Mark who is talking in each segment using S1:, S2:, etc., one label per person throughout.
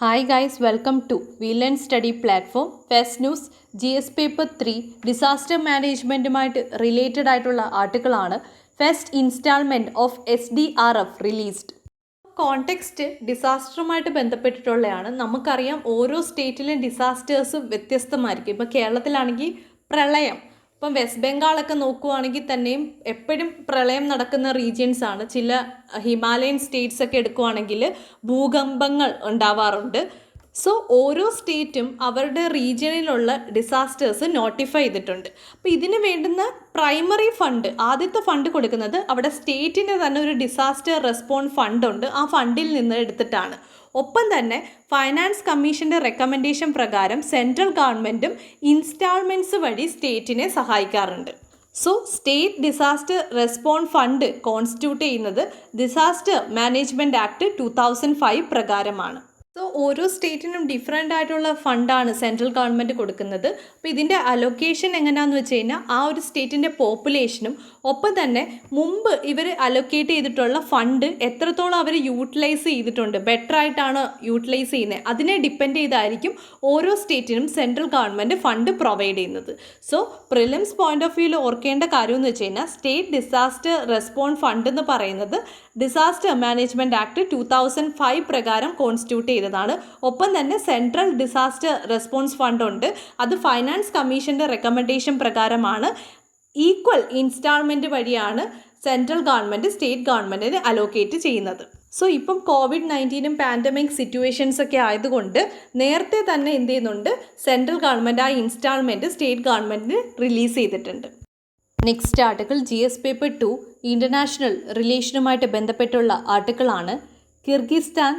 S1: Hi guys, welcome to We Learn Study platform. Fast News GS Paper 3 disaster മാനേജ്മെൻറ്റുമായിട്ട് related ആയിട്ടുള്ള ആർട്ടിക്കിളാണ്. First instalment of SDRF released. Context ഡിസാസ്റ്ററുമായിട്ട് ബന്ധപ്പെട്ടിട്ടുള്ളതാണ്. നമുക്കറിയാം ഓരോ സ്റ്റേറ്റിലും ഡിസാസ്റ്റേഴ്സ് വ്യത്യസ്തമായിരിക്കും. ഇപ്പോൾ കേരളത്തിലാണെങ്കിൽ പ്രളയം, ഇപ്പം വെസ്റ്റ് ബംഗാളൊക്കെ നോക്കുവാണെങ്കിൽ തന്നെയും എപ്പോഴും പ്രളയം നടക്കുന്ന റീജിയൻസ് ആണ്. ചില ഹിമാലയൻ സ്റ്റേറ്റ്സ് ഒക്കെ എടുക്കുവാണെങ്കിൽ ഭൂകമ്പങ്ങൾ ഉണ്ടാവാറുണ്ട്. സോ ഓരോ സ്റ്റേറ്റും അവരുടെ റീജിയനിലുള്ള ഡിസാസ്റ്റേഴ്സ് നോട്ടിഫൈ ചെയ്തിട്ടുണ്ട്. അപ്പോൾ ഇതിന് വേണ്ടുന്ന പ്രൈമറി ഫണ്ട്, ആദ്യത്തെ ഫണ്ട് കൊടുക്കുന്നത് അവിടെ സ്റ്റേറ്റിന് തന്നെ ഒരു ഡിസാസ്റ്റർ റെസ്പോൺസ് ഫണ്ട് ഉണ്ട്. ആ ഫണ്ടിൽ നിന്ന് എടുത്തിട്ടാണ്. ഒപ്പം തന്നെ ഫൈനാൻസ് കമ്മീഷൻ്റെ റെക്കമെൻഡേഷൻ പ്രകാരം സെൻട്രൽ ഗവൺമെൻറ്റും ഇൻസ്റ്റാൾമെൻറ്റ്സ് വഴി സ്റ്റേറ്റിനെ സഹായിക്കാറുണ്ട്. So state disaster response fund constitute ചെയ്യുന്നത് ഡിസാസ്റ്റർ മാനേജ്മെൻറ്റ് ആക്ട് 2005 പ്രകാരമാണ്. സോ ഓരോ സ്റ്റേറ്റിനും ഡിഫറെൻ്റ് ആയിട്ടുള്ള ഫണ്ടാണ് സെൻട്രൽ ഗവൺമെൻറ് കൊടുക്കുന്നത്. അപ്പോൾ ഇതിൻ്റെ അലൊക്കേഷൻ എങ്ങനെയാണെന്ന് വെച്ച് കഴിഞ്ഞാൽ ആ ഒരു സ്റ്റേറ്റിൻ്റെ പോപ്പുലേഷനും ഒപ്പം തന്നെ മുമ്പ് ഇവർ അലൊക്കേറ്റ് ചെയ്തിട്ടുള്ള ഫണ്ട് എത്രത്തോളം അവർ യൂട്ടിലൈസ് ചെയ്തിട്ടുണ്ട്, ബെറ്റർ ആയിട്ടാണ് യൂട്ടിലൈസ് ചെയ്യുന്നത്, അതിനെ ഡിപ്പെൻഡ് ചെയ്തായിരിക്കും ഓരോ സ്റ്റേറ്റിനും സെൻട്രൽ ഗവൺമെൻറ് ഫണ്ട് പ്രൊവൈഡ് ചെയ്യുന്നത്. സോ പ്രിലിംസ് പോയിന്റ് ഓഫ് വ്യൂവിൽ ഓർക്കേണ്ട കാര്യം എന്ന് വെച്ച് കഴിഞ്ഞാൽ സ്റ്റേറ്റ് ഡിസാസ്റ്റർ റെസ്പോൺസ് ഫണ്ട് എന്ന് പറയുന്നത് ഡിസാസ്റ്റർ മാനേജ്മെൻറ്റ് ആക്ട് 2005 പ്രകാരം കോൺസ്റ്റിറ്റ്യൂട്ട് ചെയ്തതാണ്. ഒപ്പം തന്നെ സെൻട്രൽ ഡിസാസ്റ്റർ റെസ്പോൺസ് ഫണ്ട് ഉണ്ട്. അത് ഫൈനാൻസ് കമ്മീഷൻ്റെ റെക്കമെൻഡേഷൻ പ്രകാരമാണ്. ഈക്വൽ ഇൻസ്റ്റാൾമെൻറ്റ് വഴിയാണ് സെൻട്രൽ ഗവൺമെൻറ് സ്റ്റേറ്റ് ഗവൺമെൻറ്റിന് അലോക്കേറ്റ് ചെയ്യുന്നത്. സോ ഇപ്പം COVID-19 പാൻഡമിക് സിറ്റുവേഷൻസ് ഒക്കെ ആയതുകൊണ്ട് നേരത്തെ തന്നെ എന്ത് ചെയ്യുന്നുണ്ട്, സെൻട്രൽ ഗവൺമെൻറ് ആ ഇൻസ്റ്റാൾമെൻറ്റ് സ്റ്റേറ്റ് ഗവൺമെൻറ്റിന് റിലീസ് ചെയ്തിട്ടുണ്ട്. Next article GS paper 2 international റിലേഷനുമായിട്ട് ബന്ധപ്പെട്ടുള്ള ആർട്ടിക്കിളാണ്. Kyrgyzstan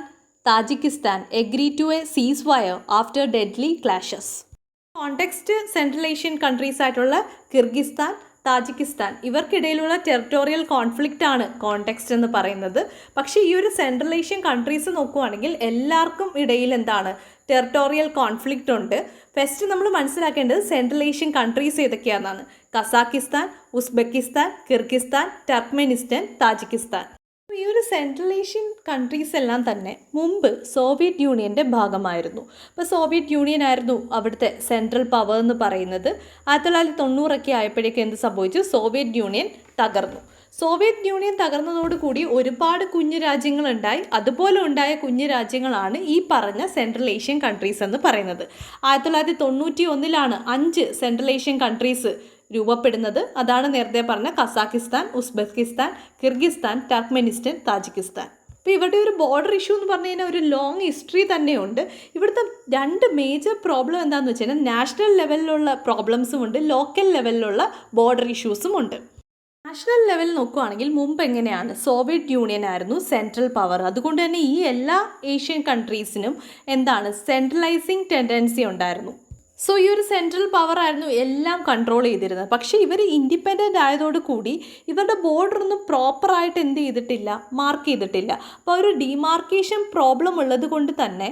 S1: Tajikistan agree to a ceasefire after deadly clashes. Context central Asian countries ആയിട്ടുള്ള കിർഗിസ്ഥാൻ താജിക്കിസ്ഥാൻ ഇവർക്കിടയിലുള്ള ടെറിട്ടോറിയൽ കോൺഫ്ലിക്റ്റ് ആണ് കോണ്ടെക്സ്റ്റ് എന്ന് പറയുന്നത്. പക്ഷേ ഈ ഒരു സെൻട്രൽ ഏഷ്യൻ കൺട്രീസ് നോക്കുവാണെങ്കിൽ എല്ലാവർക്കും ഇടയിൽ എന്താണ്, ടെറിട്ടോറിയൽ കോൺഫ്ലിക്റ്റ് ഉണ്ട്. ഫസ്റ്റ് നമ്മൾ മനസ്സിലാക്കേണ്ടത് സെൻട്രൽ ഏഷ്യൻ കൺട്രീസ് ഏതൊക്കെയാണെന്നാണ്. Kazakhstan, Uzbekistan, Kyrgyzstan, Turkmenistan, Tajikistan. ഈ ഒരു സെൻട്രൽ ഏഷ്യൻ കൺട്രീസ് എല്ലാം തന്നെ മുമ്പ് സോവിയറ്റ് യൂണിയൻ്റെ ഭാഗമായിരുന്നു. അപ്പോൾ സോവിയറ്റ് യൂണിയൻ ആയിരുന്നു അവിടുത്തെ സെൻട്രൽ പവർ എന്ന് പറയുന്നത്. 1990 ആയപ്പോഴേക്കും എന്ത് സംഭവിച്ചു, സോവിയറ്റ് യൂണിയൻ തകർന്നു. സോവിയറ്റ് യൂണിയൻ തകർന്നതോടുകൂടി ഒരുപാട് കുഞ്ഞു രാജ്യങ്ങളുണ്ടായി. അതുപോലെ ഉണ്ടായ കുഞ്ഞു രാജ്യങ്ങളാണ് ഈ പറഞ്ഞ സെൻട്രൽ ഏഷ്യൻ കൺട്രീസ് എന്ന് പറയുന്നത്. 1991 5 സെൻട്രൽ ഏഷ്യൻ കൺട്രീസ് രൂപപ്പെടുന്നത്. അതാണ് നേരത്തെ പറഞ്ഞ Kazakhstan, Uzbekistan, Kyrgyzstan, Turkmenistan, Tajikistan. അപ്പോൾ ഇവരുടെ ഒരു ബോർഡർ ഇഷ്യൂ എന്ന് പറഞ്ഞു കഴിഞ്ഞാൽ ഒരു ലോങ് ഹിസ്റ്ററി തന്നെയുണ്ട്. ഇവിടുത്തെ രണ്ട് മേജർ പ്രോബ്ലം എന്താണെന്ന് വെച്ച് കഴിഞ്ഞാൽ നാഷണൽ ലെവലിലുള്ള പ്രോബ്ലംസും ഉണ്ട്, ലോക്കൽ ലെവലിലുള്ള ബോർഡർ ഇഷ്യൂസും ഉണ്ട്. നാഷണൽ ലെവൽ നോക്കുകയാണെങ്കിൽ മുമ്പ് എങ്ങനെയാണ്, സോവിയറ്റ് യൂണിയൻ ആയിരുന്നു സെൻട്രൽ പവർ. അതുകൊണ്ട് തന്നെ ഈ എല്ലാ ഏഷ്യൻ കൺട്രീസിനും എന്താണ്, സെൻട്രലൈസിങ് ടെൻഡൻസി ഉണ്ടായിരുന്നു. സോ ഈ ഒരു സെൻട്രൽ പവർ ആയിരുന്നു എല്ലാം കൺട്രോൾ ചെയ്തിരുന്നത്. പക്ഷേ ഇവർ ഇൻഡിപെൻഡൻ്റ് ആയതോടുകൂടി ഇവരുടെ ബോർഡർ ഒന്നും പ്രോപ്പറായിട്ട് എന്ത് ചെയ്തിട്ടില്ല, മാർക്ക് ചെയ്തിട്ടില്ല. അപ്പോൾ ഒരു ഡിമാർക്കേഷൻ പ്രോബ്ലം ഉള്ളത് കൊണ്ട് തന്നെ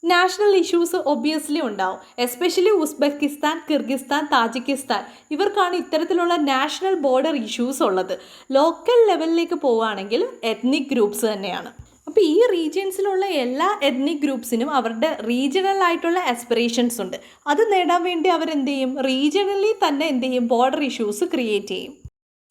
S1: നാഷണൽ ഇഷ്യൂസ് ഒബ്വിയസ്ലി ഉണ്ടാവും. എസ്പെഷ്യലി ഉസ്ബെക്കിസ്ഥാൻ, കിർഗിസ്ഥാൻ, താജിക്കിസ്ഥാൻ ഇവർക്കാണ് ഇത്തരത്തിലുള്ള നാഷണൽ ബോർഡർ ഇഷ്യൂസ് ഉള്ളത്. ലോക്കൽ ലെവലിലേക്ക് പോവുകയാണെങ്കിൽ എത്നിക് ഗ്രൂപ്പ്സ് തന്നെയാണ്. അപ്പോൾ ഈ റീജിയൻസിലുള്ള എല്ലാ എത്നിക് ഗ്രൂപ്പ്സിനും അവരുടെ റീജിയണൽ ആയിട്ടുള്ള ആസ്പിറേഷൻസ് ഉണ്ട്. അത് നേടാൻ വേണ്ടി അവരെന്ത് ചെയ്യും, റീജിയണലി തന്നെ എന്ത് ചെയ്യും, ബോർഡർ ഇഷ്യൂസ് ക്രിയേറ്റ് ചെയ്യും.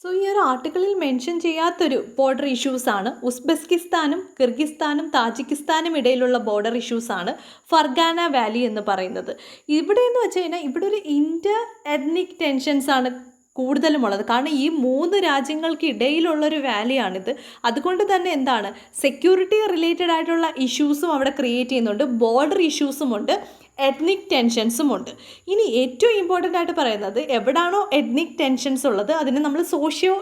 S1: സോ ഈ ഒരു ആർട്ടിക്കിളിൽ മെൻഷൻ ചെയ്യാത്തൊരു ബോർഡർ ഇഷ്യൂസാണ് ഉസ്ബെക്കിസ്ഥാനും കിർഗിസ്ഥാനും താജിക്കിസ്ഥാനും ഇടയിലുള്ള ബോർഡർ ഇഷ്യൂസാണ് ഫർഗാന വാലി എന്ന് പറയുന്നത്. ഇവിടെ എന്ന് വെച്ച് കഴിഞ്ഞാൽ ഇവിടെ ഒരു ഇൻ്റർ എത്നിക് ടെൻഷൻസ് ആണ് കൂടുതലുമുള്ളത്. കാരണം ഈ 3 രാജ്യങ്ങൾക്ക് ഇടയിലുള്ളൊരു വാലിയാണിത്. അതുകൊണ്ട് തന്നെ എന്താണ്, സെക്യൂരിറ്റി റിലേറ്റഡ് ആയിട്ടുള്ള ഇഷ്യൂസും അവിടെ ക്രിയേറ്റ് ചെയ്യുന്നുണ്ട്, ബോർഡർ ഇഷ്യൂസും ഉണ്ട്, എത്നിക് ടെൻഷൻസും ഉണ്ട്. ഇനി ഏറ്റവും ഇമ്പോർട്ടൻ്റ് ആയിട്ട് പറയുന്നത് എവിടാണോ എത്നിക് ടെൻഷൻസ് ഉള്ളത് അതിനെ നമ്മൾ സോഷ്യോ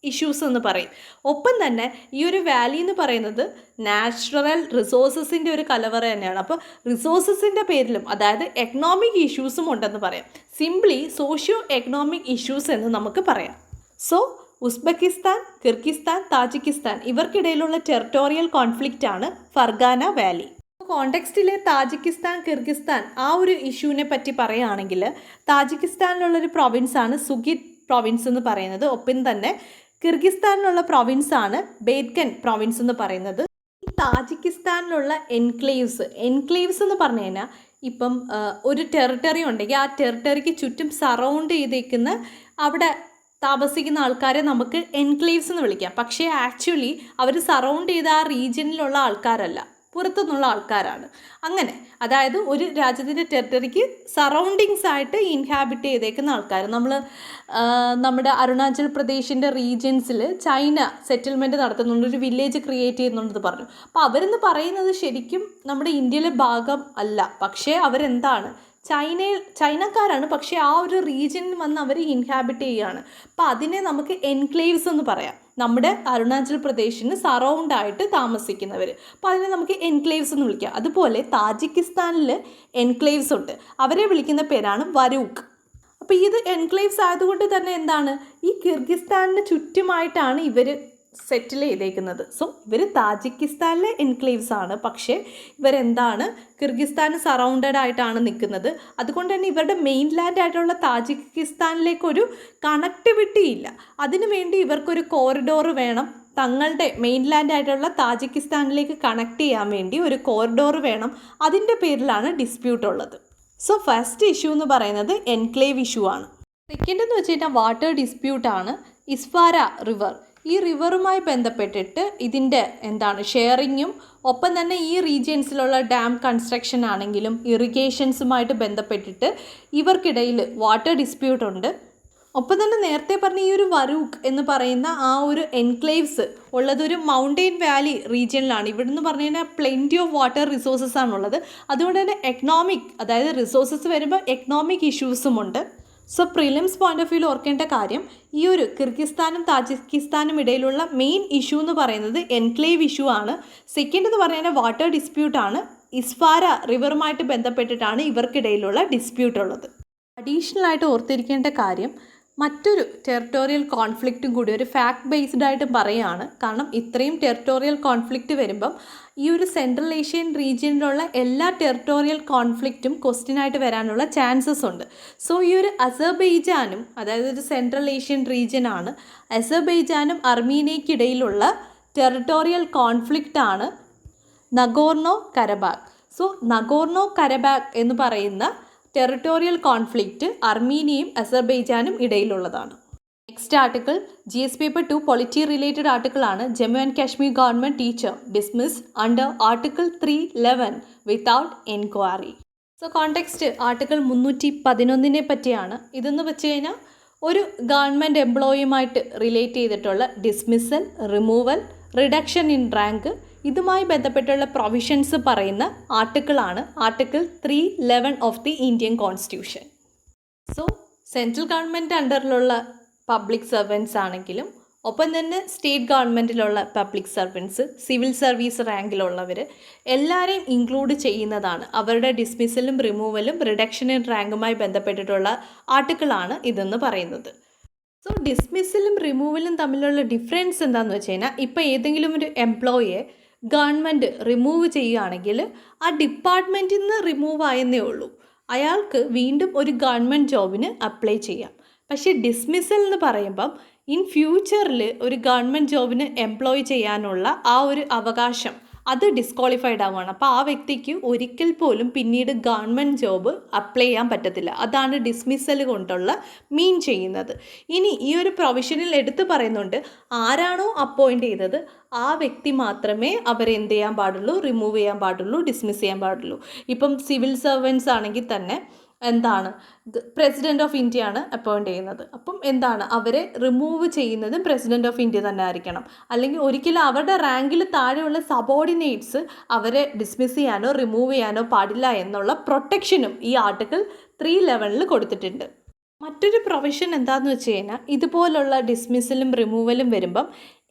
S1: ഇഷ്യൂസ് എന്ന് പറയും. ഒപ്പം തന്നെ ഈ ഒരു വാലി എന്ന് പറയുന്നത് നാച്ചുറൽ റിസോഴ്സസിൻ്റെ ഒരു കലവറ തന്നെയാണ്. അപ്പോൾ റിസോഴ്സസിൻ്റെ പേരിലും അതായത് എക്കണോമിക് ഇഷ്യൂസും ഉണ്ടെന്ന് പറയാം. സിംപ്ലി സോഷ്യോ എക്കണോമിക് ഇഷ്യൂസ് എന്ന് നമുക്ക് പറയാം. സോ ഉസ്ബെക്കിസ്ഥാൻ, കിർഗിസ്ഥാൻ, താജിക്കിസ്ഥാൻ ഇവർക്കിടയിലുള്ള ടെറിട്ടോറിയൽ കോൺഫ്ലിക്റ്റ് ആണ് ഫർഗാന വാലി. കോണ്ടെക്സ്റ്റിലെ താജിക്കിസ്ഥാൻ, കിർഗിസ്ഥാൻ ആ ഒരു ഇഷ്യൂവിനെ പറ്റി പറയുകയാണെങ്കിൽ താജിക്കിസ്ഥാനിലുള്ളൊരു പ്രൊവിൻസാണ് സുഗിത് പ്രൊവിൻസ് എന്ന് പറയുന്നത്. ഒപ്പം തന്നെ കിർഗിസ്ഥാനിലുള്ള പ്രൊവിൻസാണ് ബേദ്കൻ പ്രൊവിൻസ് എന്ന് പറയുന്നത്. താജിക്കിസ്ഥാനിലുള്ള എൻക്ലേവ്സ് എന്ന് പറഞ്ഞു കഴിഞ്ഞാൽ ഇപ്പം ഒരു ടെറിട്ടറി ഉണ്ടെങ്കിൽ ആ ടെറിട്ടറിക്ക് ചുറ്റും സറൗണ്ട് ചെയ്തേക്കുന്ന അവിടെ താമസിക്കുന്ന ആൾക്കാരെ നമുക്ക് എൻക്ലേവ്സ് എന്ന് വിളിക്കാം. പക്ഷേ ആക്ച്വലി അവർ സറൗണ്ട് ചെയ്ത ആ റീജിയനിലുള്ള ആൾക്കാരല്ല, പുറത്തുനിന്നുള്ള ആൾക്കാരാണ്. അങ്ങനെ അതായത് ഒരു രാജ്യത്തിൻ്റെ ടെറിട്ടറിക്ക് സറൗണ്ടിങ്സ് ആയിട്ട് ഇൻഹാബിറ്റ് ചെയ്തേക്കുന്ന ആൾക്കാർ. നമ്മുടെ അരുണാചൽ പ്രദേശിൻ്റെ റീജിയൻസിൽ ചൈന സെറ്റിൽമെൻറ്റ് നടത്തുന്നുണ്ട്, ഒരു വില്ലേജ് ക്രിയേറ്റ് ചെയ്യുന്നുണ്ടെന്ന് പറഞ്ഞു. അപ്പോൾ അവരെന്ന് പറയുന്നത് ശരിക്കും നമ്മുടെ ഇന്ത്യയിലെ ഭാഗം അല്ല, പക്ഷേ അവരെന്താണ് ചൈനക്കാരാണ്, പക്ഷേ ആ ഒരു റീജിയനിൽ വന്ന് അവർ ഇൻഹാബിറ്റ് ചെയ്യുകയാണ്. അപ്പോൾ അതിനെ നമുക്ക് എൻക്ലേവ്സ് എന്ന് പറയാം. നമ്മുടെ അരുണാചൽ പ്രദേശിന് സറൗണ്ടായിട്ട് താമസിക്കുന്നവർ, അപ്പോൾ അതിനെ നമുക്ക് എൻക്ലേവ്സ് എന്ന് വിളിക്കാം. അതുപോലെ താജിക്കിസ്ഥാനിൽ എൻക്ലേവ്സ് ഉണ്ട്, അവരെ വിളിക്കുന്ന പേരാണ് വരൂക്ക്. അപ്പോൾ ഇത് എൻക്ലേവ്സ് ആയതുകൊണ്ട് തന്നെ എന്താണ്, ഈ കിർഗിസ്ഥാനിന് ചുറ്റുമായിട്ടാണ് ഇവർ സെറ്റിൽ ചെയ്തേക്കുന്നത്. സോ ഇവർ താജിക്കിസ്ഥാനിലെ എൻക്ലേവ്സ് ആണ്, പക്ഷേ ഇവരെന്താണ് കിർഗിസ്ഥാന് സറൗണ്ടഡ് ആയിട്ടാണ് നിൽക്കുന്നത്. അതുകൊണ്ട് തന്നെ ഇവരുടെ മെയിൻ ലാൻഡ് ആയിട്ടുള്ള താജിക്കിസ്ഥാനിലേക്കൊരു കണക്ടിവിറ്റി ഇല്ല. അതിനുവേണ്ടി ഇവർക്കൊരു കോറിഡോർ വേണം, തങ്ങളുടെ മെയിൻ ലാൻഡ് ആയിട്ടുള്ള താജിക്കിസ്ഥാനിലേക്ക് കണക്ട് ചെയ്യാൻ വേണ്ടി ഒരു കോറിഡോർ വേണം. അതിൻ്റെ പേരിലാണ് ഡിസ്പ്യൂട്ട് ഉള്ളത്. സോ ഫസ്റ്റ് ഇഷ്യൂ എന്ന് പറയുന്നത് എൻക്ലേവ് ഇഷ്യൂ ആണ്. സെക്കൻഡ് എന്ന് വെച്ച് കഴിഞ്ഞാൽ വാട്ടർ ഡിസ്പ്യൂട്ടാണ്. ഇസ്വാര റിവർ, ഈ റിവറുമായി ബന്ധപ്പെട്ടിട്ട് ഇതിൻ്റെ ഷെയറിങ്ങും ഒപ്പം തന്നെ ഈ റീജിയൻസിലുള്ള ഡാം കൺസ്ട്രക്ഷൻ ആണെങ്കിലും ഇറിഗേഷൻസുമായിട്ട് ബന്ധപ്പെട്ടിട്ട് ഇവർക്കിടയിൽ വാട്ടർ ഡിസ്പ്യൂട്ടുണ്ട്. ഒപ്പം തന്നെ നേരത്തെ പറഞ്ഞ ഈ ഒരു വരൂക്ക് എന്ന് പറയുന്ന ആ ഒരു എൻക്ലേവ്സ് ഉള്ളതൊരു മൗണ്ടെയിൻ വാലി റീജിയനിലാണ്. ഇവിടെ നിന്ന് പറഞ്ഞു കഴിഞ്ഞാൽ പ്ലെൻറ്റി ഓഫ് വാട്ടർ റിസോഴ്സസ് ആണുള്ളത്. അതുകൊണ്ട് തന്നെ അതായത് റിസോഴ്സസ് വരുമ്പോൾ എക്കണോമിക് ഇഷ്യൂസുമുണ്ട്. സോ പ്രിലിംസ് പോയിന്റ് ഓഫ് വ്യൂവിൽ ഓർക്കേണ്ട കാര്യം, ഈ ഒരു കിർഗിസ്ഥാനും താജിക്കിസ്ഥാനും ഇടയിലുള്ള മെയിൻ ഇഷ്യൂ എന്ന് പറയുന്നത് എൻക്ലേവ് ഇഷ്യൂ ആണ്. സെക്കൻഡ് എന്ന് പറയുന്നത് വാട്ടർ ഡിസ്പ്യൂട്ടാണ്. ഇസ്വാര റിവറുമായിട്ട് ബന്ധപ്പെട്ടിട്ടാണ് ഇവർക്കിടയിലുള്ള ഡിസ്പ്യൂട്ട് ഉള്ളത്. അഡീഷണൽ ആയിട്ട് ഓർത്തിരിക്കേണ്ട കാര്യം, മറ്റൊരു ടെറിട്ടോറിയൽ കോൺഫ്ലിക്റ്റും കൂടി ഒരു ഫാക്ട് ബേസ്ഡ് ആയിട്ട് പറയുകയാണ്. കാരണം ഇത്രയും ടെറിട്ടോറിയൽ കോൺഫ്ലിക്റ്റ് വരുമ്പം ഈ ഒരു സെൻട്രൽ ഏഷ്യൻ റീജിയനിലുള്ള എല്ലാ ടെറിട്ടോറിയൽ കോൺഫ്ലിക്റ്റും ക്വസ്റ്റ്യനായിട്ട് വരാനുള്ള ചാൻസസ് ഉണ്ട്. സോ ഈ ഒരു അസർബൈജാനും, അതായത് ഒരു സെൻട്രൽ ഏഷ്യൻ റീജിയനാണ്, അസർബൈജാനും അർമീനിയയ്ക്കിടയിലുള്ള ടെറിട്ടോറിയൽ കോൺഫ്ലിക്റ്റാണ് Nagorno Karabakh. So Nagorno Karabakh എന്ന് പറയുന്ന ടെറിട്ടോറിയൽ കോൺഫ്ലിക്റ്റ് അർമീനിയയും അസർബൈജാനും ഇടയിലുള്ളതാണ്. Next article GS paper 2 polity related ആർട്ടിക്കിളാണ്. Jammu and Kashmir government teacher dismiss under article 311 without enquiry. So context article 311 പറ്റിയാണ്. ഇതെന്ന് വെച്ച് കഴിഞ്ഞാൽ ഒരു ഗവൺമെൻറ് എംപ്ലോയിയുമായിട്ട് റിലേറ്റ് ചെയ്തിട്ടുള്ള dismissal, removal, reduction in rank, ഇതുമായി ബന്ധപ്പെട്ടുള്ള പ്രൊവിഷൻസ് പറയുന്ന ആർട്ടിക്കിളാണ് article 311 of the Indian constitution. So central government അണ്ടറിലുള്ള പബ്ലിക് സർവൻസ് ആണെങ്കിലും ഒപ്പം തന്നെ സ്റ്റേറ്റ് ഗവൺമെൻറ്റിലുള്ള പബ്ലിക് സർവൻസ്, സിവിൽ സർവീസ് റാങ്കിലുള്ളവർ എല്ലാവരെയും ഇൻക്ലൂഡ് ചെയ്യുന്നതാണ്. അവരുടെ ഡിസ്മിസലും റിമൂവലും റിഡക്ഷൻ ഇൻ റാങ്കുമായി ബന്ധപ്പെട്ടിട്ടുള്ള ആർട്ടിക്കിളാണ് ഇതെന്ന് പറയുന്നത്. സോ ഡിസ്മിസലും റിമൂവലും തമ്മിലുള്ള ഡിഫറൻസ് എന്താണെന്ന് വെച്ച് കഴിഞ്ഞാൽ, ഇപ്പോൾ ഏതെങ്കിലും ഒരു എംപ്ലോയിയെ ഗവൺമെൻറ് റിമൂവ് ചെയ്യുകയാണെങ്കിൽ ആ ഡിപ്പാർട്ട്മെൻറ്റിൽ നിന്ന് റിമൂവ് ആയെന്നേ ഉള്ളൂ, അയാൾക്ക് വീണ്ടും ഒരു ഗവൺമെൻറ് ജോബിന് അപ്ലൈ ചെയ്യാം. പക്ഷേ ഡിസ്മിസൽ എന്ന് പറയുമ്പം ഇൻ ഫ്യൂച്ചറിൽ ഒരു ഗവൺമെൻറ് ജോബിന് എംപ്ലോയ് ചെയ്യാനുള്ള ആ ഒരു അവകാശം അത് ഡിസ്ക്വാളിഫൈഡ് ആവുകയാണ്. അപ്പോൾ ആ വ്യക്തിക്ക് ഒരിക്കൽ പോലും പിന്നീട് ഗവൺമെൻറ് ജോബ് അപ്ലൈ ചെയ്യാൻ പറ്റത്തില്ല. അതാണ് ഡിസ്മിസൽ കൊണ്ടുള്ള മീൻ ചെയ്യുന്നത്. ഇനി ഈ ഒരു പ്രൊവിഷനിൽ എടുത്തു പറയുന്നുണ്ട്, ആരാണോ അപ്പോയിൻ്റ് ചെയ്തത് ആ വ്യക്തി മാത്രമേ അവരെ എന്ത് ചെയ്യാൻ പാടുള്ളൂ, റിമൂവ് ചെയ്യാൻ പാടുള്ളൂ, ഡിസ്മിസ് ചെയ്യാൻ പാടുള്ളൂ. ഇപ്പം സിവിൽ സർവൻസ് ആണെങ്കിൽ തന്നെ പ്രസിഡൻറ്റ് ഓഫ് ഇന്ത്യ ആണ് അപ്പോയിൻ്റ് ചെയ്യുന്നത്. അപ്പം അവരെ റിമൂവ് ചെയ്യുന്നതും പ്രസിഡൻറ്റ് ഓഫ് ഇന്ത്യ തന്നെ ആയിരിക്കണം. അല്ലെങ്കിൽ ഒരിക്കലും അവരുടെ റാങ്കിൽ താഴെയുള്ള സബോർഡിനേറ്റ്സ് അവരെ ഡിസ്മിസ് ചെയ്യാനോ റിമൂവ് ചെയ്യാനോ പാടില്ല എന്നുള്ള പ്രൊട്ടക്ഷനും ഈ ആർട്ടിക്കിൾ 311 കൊടുത്തിട്ടുണ്ട്. മറ്റൊരു പ്രൊവിഷൻ എന്താണെന്ന് വെച്ച് കഴിഞ്ഞാൽ, ഇതുപോലുള്ള ഡിസ്മിസലും റിമൂവലും വരുമ്പം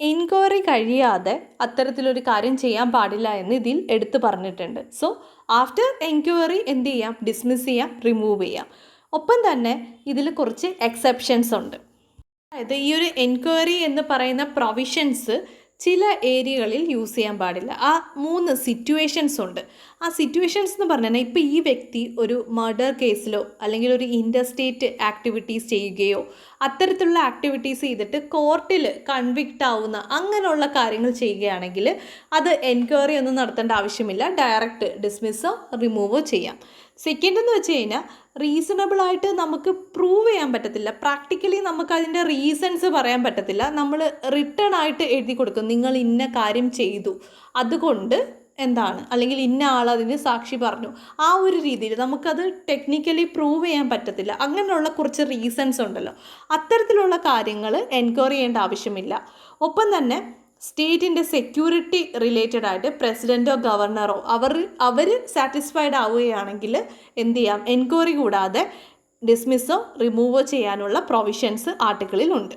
S1: എൻക്വയറി കഴിയാതെ അത്തരത്തിലൊരു കാര്യം ചെയ്യാൻ പാടില്ല എന്ന് ഇതിൽ എടുത്തു പറഞ്ഞിട്ടുണ്ട്. സോ ആഫ്റ്റർ എൻക്വയറി എന്ത് ചെയ്യാം, ഡിസ്മിസ് ചെയ്യാം, റിമൂവ് ചെയ്യാം. ഒപ്പം തന്നെ ഇതിൽ കുറച്ച് എക്സെപ്ഷൻസ് ഉണ്ട്. അതായത് ഈ ഒരു എൻക്വയറി എന്ന് പറയുന്ന പ്രൊവിഷൻസ് ചില ഏരിയകളിൽ യൂസ് ചെയ്യാൻ പാടില്ല. ആ 3 സിറ്റുവേഷൻസ് ഉണ്ട്. ആ ആ സിറ്റുവേഷൻസ് എന്ന് പറഞ്ഞാൽ ഇപ്പോൾ ഈ വ്യക്തി ഒരു മർഡർ കേസിലോ അല്ലെങ്കിൽ ഒരു ഇൻഡർസ്റ്റേറ്റ് ആക്ടിവിറ്റീസ് ചെയ്യുകയോ അത്തരത്തിലുള്ള ആക്ടിവിറ്റീസ് ചെയ്തിട്ട് കോർട്ടിൽ കൺവിക്റ്റ് ആവുന്ന അങ്ങനെയുള്ള കാര്യങ്ങൾ ചെയ്യുകയാണെങ്കിൽ അത് എൻക്വയറി ഒന്നും നടത്തേണ്ട ആവശ്യമില്ല, ഡയറക്റ്റ് ഡിസ്മിസ്സോ റിമൂവോ ചെയ്യാം. സെക്കൻഡ് എന്ന് വെച്ച് കഴിഞ്ഞാൽ റീസണബിളായിട്ട് നമുക്ക് പ്രൂവ് ചെയ്യാൻ പറ്റത്തില്ല, പ്രാക്ടിക്കലി നമുക്ക് അതിൻ്റെ റീസൺസ് പറയാൻ പറ്റത്തില്ല. നമ്മൾ റിട്ടേൺ ആയിട്ട് എഴുതി കൊടുക്കും, നിങ്ങൾ ഇന്ന കാര്യം ചെയ്തു അതുകൊണ്ട് എന്താണ്, അല്ലെങ്കിൽ ഇന്ന ആൾ അതിന് സാക്ഷി പറഞ്ഞു, ആ ഒരു രീതിയിൽ നമുക്കത് ടെക്നിക്കലി പ്രൂവ് ചെയ്യാൻ പറ്റത്തില്ല. അങ്ങനെയുള്ള കുറച്ച് റീസൺസ് ഉണ്ടല്ലോ, അത്തരത്തിലുള്ള കാര്യങ്ങൾ എൻക്വയറി ചെയ്യേണ്ട ആവശ്യമില്ല. ഒപ്പം തന്നെ സ്റ്റേറ്റിൻ്റെ സെക്യൂരിറ്റി റിലേറ്റഡ് ആയിട്ട് പ്രസിഡൻറ്റോ ഗവർണറോ അവർ സാറ്റിസ്ഫൈഡ് ആവുകയാണെങ്കിൽ എന്ത് ചെയ്യാം, എൻക്വയറി കൂടാതെ ഡിസ്മിസ്സോ റിമൂവോ ചെയ്യാനുള്ള പ്രൊവിഷൻസ് ആർട്ടിക്കിളിലുണ്ട്.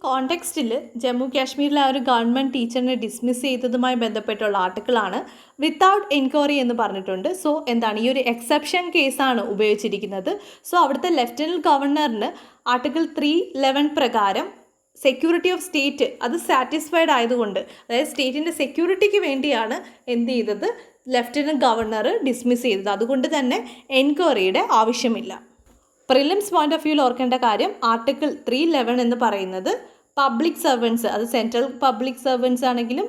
S1: കോണ്ടെക്സ്റ്റിൽ ജമ്മു കാശ്മീരിലെ ആ ഒരു ഗവൺമെൻറ് ടീച്ചറിനെ ഡിസ്മിസ് ചെയ്തതുമായി ബന്ധപ്പെട്ടുള്ള ആർട്ടിക്കിളാണ് വിത്തൗട്ട് എൻക്വയറി എന്ന് പറഞ്ഞിട്ടുണ്ട്. സോ എന്താണ്, ഈ ഒരു എക്സെപ്ഷൻ കേസാണ് ഉപയോഗിച്ചിരിക്കുന്നത്. സോ അവിടുത്തെ ലഫ്റ്റനൻറ്റ് ഗവർണറിന് ആർട്ടിക്കിൾ 311 പ്രകാരം സെക്യൂരിറ്റി ഓഫ് സ്റ്റേറ്റ് അത് സാറ്റിസ്ഫൈഡ് ആയതുകൊണ്ട്, അതായത് സ്റ്റേറ്റിൻ്റെ സെക്യൂരിറ്റിക്ക് വേണ്ടിയാണ് എന്ത് ചെയ്തത്, ലഫ്റ്റനൻറ്റ് ഗവർണർ ഡിസ്മിസ് ചെയ്തത്. അതുകൊണ്ട് തന്നെ എൻക്വയറിയുടെ ആവശ്യമില്ല. പ്രിലിംസ് പോയിന്റ് ഓഫ് വ്യൂവിൽ ഓർക്കേണ്ട കാര്യം, ആർട്ടിക്കിൾ 311 എന്ന് പറയുന്നത് പബ്ലിക് സർവൻസ്, അത് സെൻട്രൽ പബ്ലിക് സർവൻസ് ആണെങ്കിലും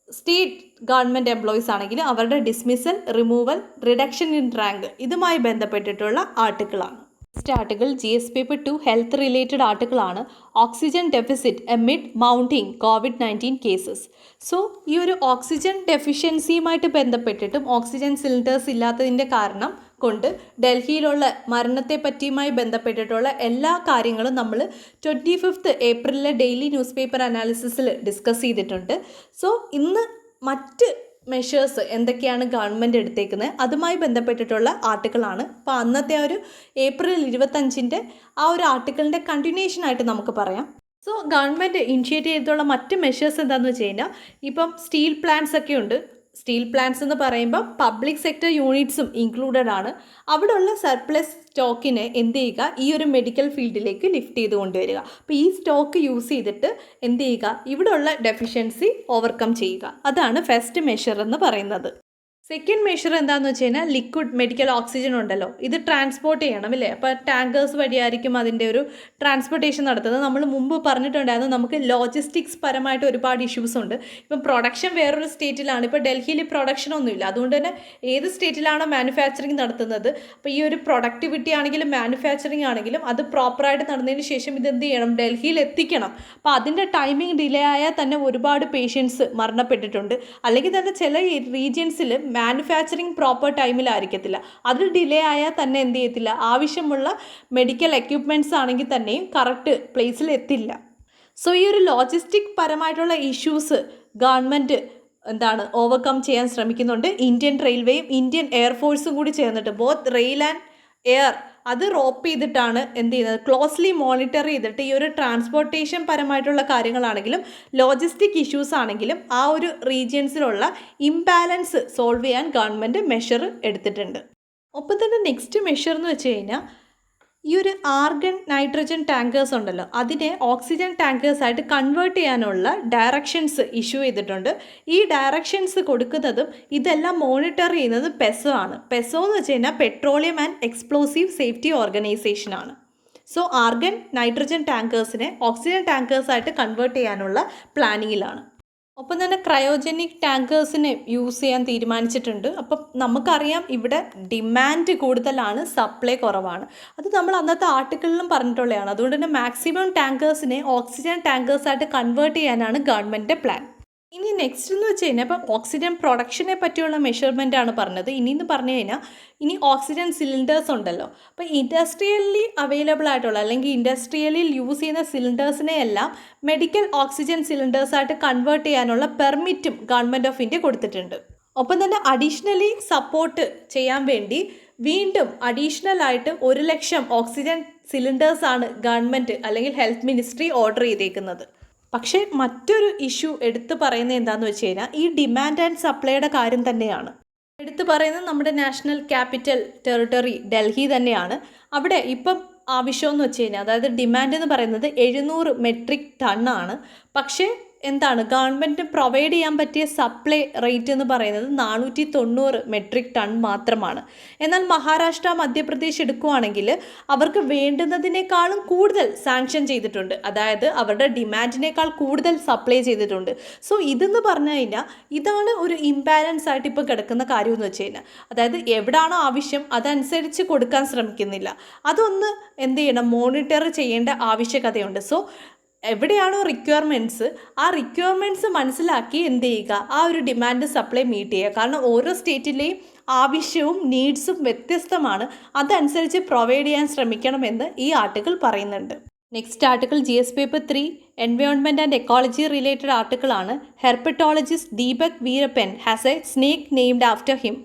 S1: സ്റ്റേറ്റ് ഗവൺമെൻറ് എംപ്ലോയീസ് ആണെങ്കിലും അവരുടെ dismissal, removal, reduction in rank ഇതുമായി ബന്ധപ്പെട്ടിട്ടുള്ള ആർട്ടിക്കിളാണ്. Next article GS paper 2 health related ആർട്ടിക്കിളാണ് oxygen deficit amid mounting COVID-19 cases. So ഈ ഒരു ഓക്സിജൻ ഡെഫിഷ്യൻസിയുമായിട്ട് ബന്ധപ്പെട്ടിട്ടും ഓക്സിജൻ സിലിണ്ടേഴ്സ് ഇല്ലാത്തതിൻ്റെ കാരണം കൊണ്ട് ഡൽഹിയിലുള്ള മരണത്തെ പറ്റിയുമായി ബന്ധപ്പെട്ടിട്ടുള്ള എല്ലാ കാര്യങ്ങളും നമ്മൾ 25 ഏപ്രിലിലെ ഡെയിലി ന്യൂസ് പേപ്പർ അനാലിസിസിൽ ഡിസ്കസ് ചെയ്തിട്ടുണ്ട്. സോ ഇന്ന് മറ്റ് മെഷേഴ്സ് എന്തൊക്കെയാണ് ഗവൺമെൻറ് എടുത്തേക്കുന്നത് അതുമായി ബന്ധപ്പെട്ടിട്ടുള്ള ആർട്ടിക്കിളാണ്. അപ്പോൾ അന്നത്തെ ആ ഒരു ഏപ്രിൽ 25 ആ ഒരു ആർട്ടിക്കിളിൻ്റെ കണ്ടിന്യൂഷനായിട്ട് നമുക്ക് പറയാം. സോ ഗവൺമെൻറ് ഇനിഷ്യേറ്റ് ചെയ്തിട്ടുള്ള മറ്റ് മെഷേഴ്സ് എന്താണെന്ന് വെച്ച് കഴിഞ്ഞാൽ, ഇപ്പം സ്റ്റീൽ പ്ലാന്റ്സ് ഒക്കെ ഉണ്ട്. സ്റ്റീൽ പ്ലാന്റ്സ് എന്ന് പറയുമ്പോൾ പബ്ലിക് സെക്ടർ യൂണിറ്റ്സും ഇൻക്ലൂഡഡ് ആണ്. അവിടെയുള്ള സർപ്ലസ് സ്റ്റോക്കിനെ എന്ത് ചെയ്യുക, ഈ ഒരു മെഡിക്കൽ ഫീൽഡിലേക്ക് ലിഫ്റ്റ് ചെയ്ത് കൊണ്ടുവരിക. അപ്പോൾ ഈ സ്റ്റോക്ക് യൂസ് ചെയ്തിട്ട് എന്ത് ചെയ്യുക, ഇവിടെയുള്ള ഡെഫിഷ്യൻസി ഓവർകം ചെയ്യുക. അതാണ് ഫസ്റ്റ് മെഷർ എന്ന് പറയുന്നത്. സെക്കൻഡ് മെഷർ എന്താണെന്ന് വെച്ച് കഴിഞ്ഞാൽ, ലിക്വിഡ് മെഡിക്കൽ ഓക്സിജൻ ഉണ്ടല്ലോ, ഇത് ട്രാൻസ്പോർട്ട് ചെയ്യണം അല്ലേ. അപ്പോൾ ടാങ്കേഴ്സ് വഴിയായിരിക്കും അതിൻ്റെ ഒരു ട്രാൻസ്പോർട്ടേഷൻ നടത്തുന്നത്. നമ്മൾ മുമ്പ് പറഞ്ഞിട്ടുണ്ടായിരുന്നു, നമുക്ക് ലോജിസ്റ്റിക്സ് പരമായിട്ട് ഒരുപാട് ഇഷ്യൂസ് ഉണ്ട്. ഇപ്പം പ്രൊഡക്ഷൻ വേറൊരു സ്റ്റേറ്റിലാണ്, ഇപ്പോൾ ഡൽഹിയിൽ പ്രൊഡക്ഷൻ ഒന്നുമില്ല. അതുകൊണ്ട് തന്നെ ഏത് സ്റ്റേറ്റിലാണോ മാനുഫാക്ചറിങ് നടത്തുന്നത്, അപ്പോൾ ഈ ഒരു പ്രൊഡക്ടിവിറ്റി ആണെങ്കിലും മാനുഫാക്ചറിങ് ആണെങ്കിലും അത് പ്രോപ്പറായിട്ട് നടന്നതിന് ശേഷം ഇതെന്ത് ചെയ്യണം, ഡൽഹിയിൽ എത്തിക്കണം. അപ്പോൾ അതിൻ്റെ ടൈമിംഗ് ഡിലേ ആയാൽ തന്നെ ഒരുപാട് പേഷ്യൻസ് മരണപ്പെട്ടിട്ടുണ്ട്. അല്ലെങ്കിൽ തന്നെ ചില റീജിയൻസിൽ മാനുഫാക്ചറിങ് പ്രോപ്പർ ടൈമിലായിരിക്കത്തില്ല, അത് ഡിലേ ആയാൽ തന്നെ എന്ത് ചെയ്യത്തില്ല, ആവശ്യമുള്ള മെഡിക്കൽ എക്യുപ്മെൻറ്റ്സ് ആണെങ്കിൽ തന്നെയും കറക്റ്റ് പ്ലേസിൽ എത്തില്ല. സോ ഈ ഒരു ലോജിസ്റ്റിക് പരമായിട്ടുള്ള ഇഷ്യൂസ് ഗവൺമെൻറ് ഓവർകം ചെയ്യാൻ ശ്രമിക്കുന്നുണ്ട്. ഇന്ത്യൻ റെയിൽവേയും ഇന്ത്യൻ എയർഫോഴ്സും കൂടി ചേർന്നിട്ട്, ബോത്ത് റെയിൽ ആൻഡ് എയർ, അത് റോപ്പ് ചെയ്തിട്ടാണ് എന്ത് ചെയ്യുന്നത്, ക്ലോസ്ലി മോണിറ്റർ ചെയ്തിട്ട് ഈ ഒരു ട്രാൻസ്പോർട്ടേഷൻ പരമായിട്ടുള്ള കാര്യങ്ങളാണെങ്കിലും ലോജിസ്റ്റിക് ഇഷ്യൂസ് ആണെങ്കിലും ആ ഒരു റീജിയൻസിലുള്ള ഇംബാലൻസ് സോൾവ് ചെയ്യാൻ ഗവൺമെൻറ് മെഷർ എടുത്തിട്ടുണ്ട്. ഒപ്പം തന്നെ നെക്സ്റ്റ് മെഷർ എന്ന് വെച്ച് കഴിഞ്ഞാൽ, ഈ ഒരു ആർഗൺ നൈട്രജൻ ടാങ്കേഴ്സ് ഉണ്ടല്ലോ, അതിനെ ഓക്സിജൻ ടാങ്കേഴ്സായിട്ട് കൺവേർട്ട് ചെയ്യാനുള്ള ഡയറക്ഷൻസ് ഇഷ്യൂ ചെയ്തിട്ടുണ്ട്. ഈ ഡയറക്ഷൻസ് കൊടുക്കുന്നതും ഇതെല്ലാം മോണിറ്റർ ചെയ്യുന്നത് പെസോ ആണ്. പെസോ എന്ന് വെച്ച് കഴിഞ്ഞാൽ പെട്രോളിയം ആൻഡ് എക്സ്പ്ലോസീവ് സേഫ്റ്റി ഓർഗനൈസേഷനാണ്. സോ ആർഗൺ നൈട്രജൻ ടാങ്കേഴ്സിനെ ഓക്സിജൻ ടാങ്കേഴ്സായിട്ട് കൺവേർട്ട് ചെയ്യാനുള്ള പ്ലാനിങ്ങിലാണ്. ഒപ്പം തന്നെ ക്രയോജനിക് ടാങ്കേഴ്സിനെ യൂസ് ചെയ്യാൻ തീരുമാനിച്ചിട്ടുണ്ട്. അപ്പം നമുക്കറിയാം ഇവിടെ ഡിമാൻഡ് കൂടുതലാണ്, സപ്ലൈ കുറവാണ്. അത് നമ്മൾ അന്നത്തെ ആർട്ടിക്കിളിലും പറഞ്ഞിട്ടുള്ളതാണ്. അതുകൊണ്ട് തന്നെ മാക്സിമം ടാങ്കേഴ്സിനെ ഓക്സിജൻ ടാങ്കേഴ്സായിട്ട് കൺവേർട്ട് ചെയ്യാനാണ് ഗവൺമെൻറ്റിൻ്റെ പ്ലാൻ. ഇനി നെക്സ്റ്റ് എന്ന് വെച്ച് കഴിഞ്ഞാൽ, ഇപ്പോൾ ഓക്സിജൻ പ്രൊഡക്ഷനെ പറ്റിയുള്ള മെഷർമെൻ്റ് ആണ് പറഞ്ഞത്. ഇനിയെന്ന് പറഞ്ഞു കഴിഞ്ഞാൽ, ഇനി ഓക്സിജൻ സിലിണ്ടേഴ്സ് ഉണ്ടല്ലോ, അപ്പോൾ ഇൻഡസ്ട്രിയലി അവൈലബിൾ ആയിട്ടുള്ള അല്ലെങ്കിൽ ഇൻഡസ്ട്രിയലിൽ യൂസ് ചെയ്യുന്ന സിലിണ്ടേഴ്സിനെ എല്ലാം മെഡിക്കൽ ഓക്സിജൻ സിലിണ്ടേഴ്സായിട്ട് കൺവേർട്ട് ചെയ്യാനുള്ള പെർമിറ്റും ഗവൺമെൻറ് ഓഫ് ഇന്ത്യ കൊടുത്തിട്ടുണ്ട്. ഒപ്പം തന്നെ അഡീഷണലി സപ്പോർട്ട് ചെയ്യാൻ വേണ്ടി വീണ്ടും അഡീഷണൽ ആയിട്ട് 1,00,000 ഓക്സിജൻ സിലിണ്ടേഴ്സാണ് ഗവൺമെൻറ് അല്ലെങ്കിൽ ഹെൽത്ത് മിനിസ്ട്രി ഓർഡർ ചെയ്തേക്കുന്നത്. പക്ഷേ മറ്റൊരു ഇഷ്യൂ എടുത്തു പറയുന്നത് എന്താണെന്ന് വെച്ച് കഴിഞ്ഞാൽ, ഈ ഡിമാൻഡ് ആൻഡ് സപ്ലൈയുടെ കാര്യം തന്നെയാണ്. എടുത്തു പറയുന്നത് നമ്മുടെ നാഷണൽ ക്യാപിറ്റൽ ടെറിട്ടറി ഡൽഹി തന്നെയാണ്. അവിടെ ഇപ്പം ആവശ്യമെന്ന് വെച്ച് കഴിഞ്ഞാൽ, അതായത് ഡിമാൻഡ് എന്ന് പറയുന്നത് 700 മെട്രിക് ടണ്ണാണ്. പക്ഷേ എന്താണ് ഗവൺമെൻറ് പ്രൊവൈഡ് ചെയ്യാൻ പറ്റിയ സപ്ലൈ റേറ്റ് എന്ന് പറയുന്നത് 490 മെട്രിക് ടൺ മാത്രമാണ്. എന്നാൽ മഹാരാഷ്ട്ര, മധ്യപ്രദേശ് എടുക്കുകയാണെങ്കിൽ അവർക്ക് വേണ്ടുന്നതിനേക്കാളും കൂടുതൽ സാങ്ഷൻ ചെയ്തിട്ടുണ്ട്. അതായത് അവരുടെ ഡിമാൻഡിനേക്കാൾ കൂടുതൽ സപ്ലൈ ചെയ്തിട്ടുണ്ട്. സോ ഇതെന്ന് പറഞ്ഞു കഴിഞ്ഞാൽ ഇതാണ് ഒരു ഇംബാലൻസ് ആയിട്ട് ഇപ്പോൾ കിടക്കുന്ന കാര്യം എന്ന് വെച്ച് കഴിഞ്ഞാൽ, അതായത് എവിടാണോ ആവശ്യം അതനുസരിച്ച് കൊടുക്കാൻ ശ്രമിക്കുന്നില്ല. അതൊന്ന് എന്ത് ചെയ്യണം, മോണിറ്റർ ചെയ്യേണ്ട ആവശ്യകതയുണ്ട്. സോ എവിടെയാണോ റിക്വയർമെൻറ്റ്സ്, ആ റിക്വയർമെൻറ്റ്സ് മനസ്സിലാക്കി എന്ത് ചെയ്യുക, ആ ഒരു ഡിമാൻഡ് സപ്ലൈ മീറ്റ് ചെയ്യുക. കാരണം ഓരോ സ്റ്റേറ്റിലെയും ആവശ്യവും നീഡ്സും വ്യത്യസ്തമാണ്. അതനുസരിച്ച് പ്രൊവൈഡ് ചെയ്യാൻ ശ്രമിക്കണമെന്ന് ഈ ആർട്ടിക്കിൾ പറയുന്നുണ്ട്. Next article GS paper 3 environment and ecology related ആർട്ടിക്കിളാണ്. Herpetologist Deepak Veerappan has a snake named after him.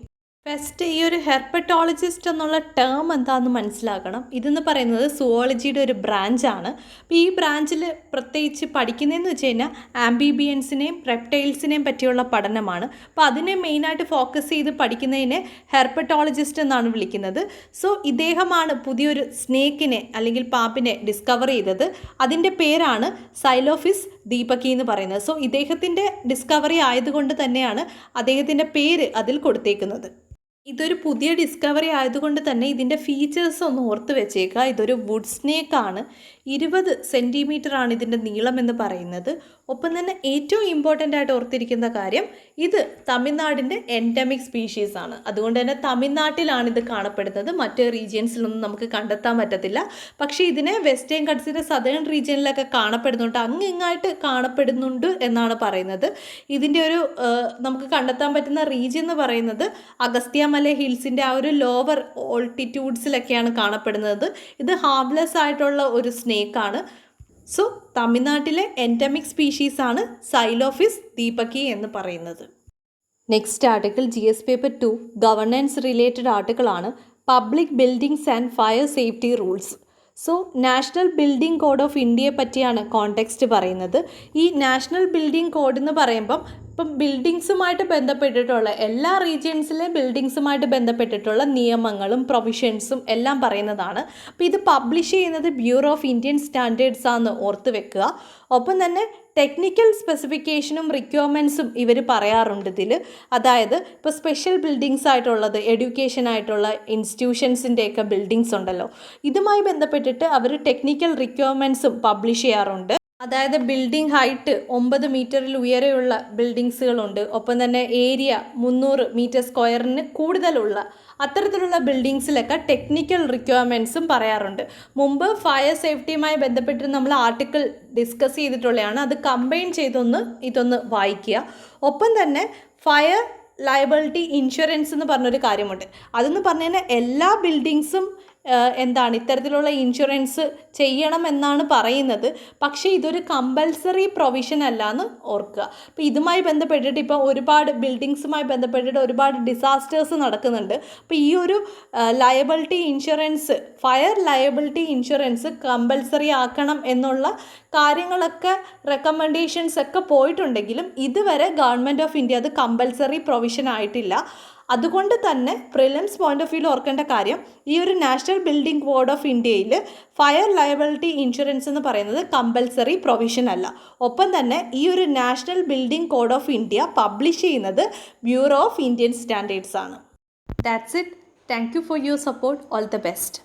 S1: First ഈ ഒരു ഹെർപ്പറ്റോളജിസ്റ്റ് എന്നുള്ള ടേം എന്താണെന്ന് മനസ്സിലാക്കണം. ഇതെന്ന് പറയുന്നത് സുവോളജിയുടെ ഒരു ബ്രാഞ്ചാണ്. അപ്പോൾ ഈ ബ്രാഞ്ചിൽ പ്രത്യേകിച്ച് പഠിക്കുന്നതെന്ന് വെച്ച് കഴിഞ്ഞാൽ ആംബിബിയൻസിനെയും റെപ്റ്റൈൽസിനെയും പറ്റിയുള്ള പഠനമാണ്. അപ്പോൾ അതിനെ മെയിനായിട്ട് ഫോക്കസ് ചെയ്ത് പഠിക്കുന്നതിനെ ഹെർപ്പറ്റോളജിസ്റ്റ് എന്നാണ് വിളിക്കുന്നത്. സോ ഇദ്ദേഹമാണ് പുതിയൊരു സ്നേക്കിനെ അല്ലെങ്കിൽ പാമ്പിനെ ഡിസ്കവർ ചെയ്തത്. അതിൻ്റെ പേരാണ് സൈലോഫിസ് ദീപകി എന്ന് പറയുന്നത്. സോ ഇദ്ദേഹത്തിൻ്റെ ഡിസ്കവറി ആയതുകൊണ്ട് തന്നെയാണ് അദ്ദേഹത്തിൻ്റെ പേര് അതിൽ കൊടുത്തേക്കുന്നത്. ഇതൊരു പുതിയ ഡിസ്കവറി ആയതുകൊണ്ട് തന്നെ ഇതിൻ്റെ ഫീച്ചേഴ്സ് ഒന്ന് ഓർത്ത് വെച്ചേക്കുക. ഇതൊരു വുഡ് സ്നേക്കാണ്. 20 സെൻറ്റിമീറ്ററാണ് ഇതിൻ്റെ നീളം എന്ന് പറയുന്നത്. ഒപ്പം തന്നെ ഏറ്റവും ഇമ്പോർട്ടൻ്റ് ആയിട്ട് ഓർത്തിരിക്കുന്ന കാര്യം, ഇത് തമിഴ്നാടിൻ്റെ എൻഡമിക് സ്പീഷീസ് ആണ്. അതുകൊണ്ട് തന്നെ തമിഴ്നാട്ടിലാണ് ഇത് കാണപ്പെടുന്നത്. മറ്റ് റീജിയൻസിലൊന്നും നമുക്ക് കണ്ടെത്താൻ പറ്റത്തില്ല. പക്ഷേ ഇതിനെ വെസ്റ്റേൺ ഗട്ട്സിൻ്റെ സദേൺ റീജിയനിലൊക്കെ കാണപ്പെടുന്നുണ്ട്, ഇങ്ങായിട്ട് കാണപ്പെടുന്നുണ്ട് എന്നാണ് പറയുന്നത്. ഇതിൻ്റെ ഒരു നമുക്ക് കണ്ടെത്താൻ പറ്റുന്ന റീജിയൻ എന്ന് പറയുന്നത് അഗസ്ത്യമല ഹിൽസിൻ്റെ ആ ഒരു ലോവർ ഓൾട്ടിറ്റ്യൂഡ്സിലൊക്കെയാണ് കാണപ്പെടുന്നത്. ഇത് ഹാർംലെസ് ആയിട്ടുള്ള ഒരു സ്നേക്കാണ്. സോ തമിഴ്നാട്ടിലെ എൻഡമിക് സ്പീഷീസാണ് സൈലോഫിസ് ദീപകി എന്ന് പറയുന്നത്. Next article GS paper 2 governance related ആർട്ടിക്കിളാണ്. Public buildings and fire safety rules. So national building code of ഇന്ത്യയെ പറ്റിയാണ് കോണ്ടെക്സ്റ്റ് പറയുന്നത്. ഈ നാഷണൽ ബിൽഡിംഗ് കോഡ് എന്ന് പറയുമ്പം ഇപ്പം ബിൽഡിങ്സുമായിട്ട് ബന്ധപ്പെട്ടിട്ടുള്ള എല്ലാ റീജിയൻസിലെ ബിൽഡിങ്സുമായിട്ട് ബന്ധപ്പെട്ടിട്ടുള്ള നിയമങ്ങളും പ്രൊവിഷൻസും എല്ലാം പറയുന്നതാണ്. അപ്പോൾ ഇത് പബ്ലിഷ് ചെയ്യുന്നത് ബ്യൂറോ ഓഫ് ഇന്ത്യൻ സ്റ്റാൻഡേർഡ്സ് ആണെന്ന് ഓർത്ത് വെക്കുക. ഒപ്പം തന്നെ ടെക്നിക്കൽ സ്പെസിഫിക്കേഷനും റിക്വയർമെൻറ്റ്സും ഇവർ പറയാറുണ്ട് ഇതിൽ. അതായത് ഇപ്പോൾ സ്പെഷ്യൽ ബിൽഡിങ്സ് ആയിട്ടുള്ളത്, എഡ്യൂക്കേഷൻ ആയിട്ടുള്ള ഇൻസ്റ്റിറ്റ്യൂഷൻസിൻ്റെയൊക്കെ ബിൽഡിങ്സ് ഉണ്ടല്ലോ, ഇതുമായി ബന്ധപ്പെട്ടിട്ട് അവർ ടെക്നിക്കൽ റിക്വയർമെൻറ്റ്സും പബ്ലിഷ് ചെയ്യാറുണ്ട്. അതായത് ബിൽഡിംഗ് ഹൈറ്റ് 9 മീറ്ററിൽ ഉയരെയുള്ള ബിൽഡിങ്സുകളുണ്ട്. ഒപ്പം തന്നെ ഏരിയ 300 മീറ്റർ സ്ക്വയറിന് കൂടുതലുള്ള അത്തരത്തിലുള്ള ബിൽഡിങ്സിലൊക്കെ ടെക്നിക്കൽ റിക്വയർമെൻറ്റ്സും പറയാറുണ്ട്. മുമ്പ് ഫയർ സേഫ്റ്റിയുമായി ബന്ധപ്പെട്ട് നമ്മൾ ആർട്ടിക്കിൾ ഡിസ്കസ് ചെയ്തിട്ടുള്ളതാണ്. അത് കമ്പൈൻ ചെയ്തൊന്ന് ഇതൊന്ന് വായിക്കുക. ഒപ്പം തന്നെ ഫയർ ലയബിലിറ്റി ഇൻഷുറൻസ് എന്ന് പറഞ്ഞൊരു കാര്യമുണ്ട്. അതെന്ന് പറഞ്ഞു കഴിഞ്ഞാൽ എല്ലാ ബിൽഡിങ്സും എന്താണ് ഇത്തരത്തിലുള്ള ഇൻഷുറൻസ് ചെയ്യണം എന്നാണ് പറയുന്നത്. പക്ഷേ ഇതൊരു കമ്പൽസറി പ്രൊവിഷൻ അല്ല എന്ന് ഓർക്കുക. അപ്പോൾ ഇതുമായി ബന്ധപ്പെട്ടിട്ട് ഇപ്പോൾ ഒരുപാട് ബിൽഡിങ്സുമായി ബന്ധപ്പെട്ടിട്ട് ഒരുപാട് ഡിസാസ്റ്റേഴ്സ് നടക്കുന്നുണ്ട്. അപ്പോൾ ഈ ഒരു liability insurance, fire liability insurance compulsory ആക്കണം എന്നുള്ള കാര്യങ്ങളൊക്കെ റെക്കമെൻഡേഷൻസ് ഒക്കെ പോയിട്ടുണ്ടെങ്കിലും ഇതുവരെ ഗവൺമെൻറ് ഓഫ് ഇന്ത്യ അത് കമ്പൽസറി പ്രൊവിഷൻ ആയിട്ടില്ല. അതുകൊണ്ട് തന്നെ പ്രിലിംസ് പോയിന്റ് ഓഫ് വ്യൂവിൽ ഓർക്കേണ്ട കാര്യം, ഈ ഒരു നാഷണൽ ബിൽഡിംഗ് കോഡ് ഓഫ് ഇന്ത്യയിൽ ഫയർ ലയബിലിറ്റി ഇൻഷുറൻസ് എന്ന് പറയുന്നത് കമ്പൽസറി പ്രൊവിഷൻ അല്ല. ഒപ്പം തന്നെ ഈ ഒരു national building code of India publish ചെയ്യുന്നത് ബ്യൂറോ ഓഫ് ഇന്ത്യൻ സ്റ്റാൻഡേർഡ്സ് ആണ്. That's it. Thank you for your support. All the best.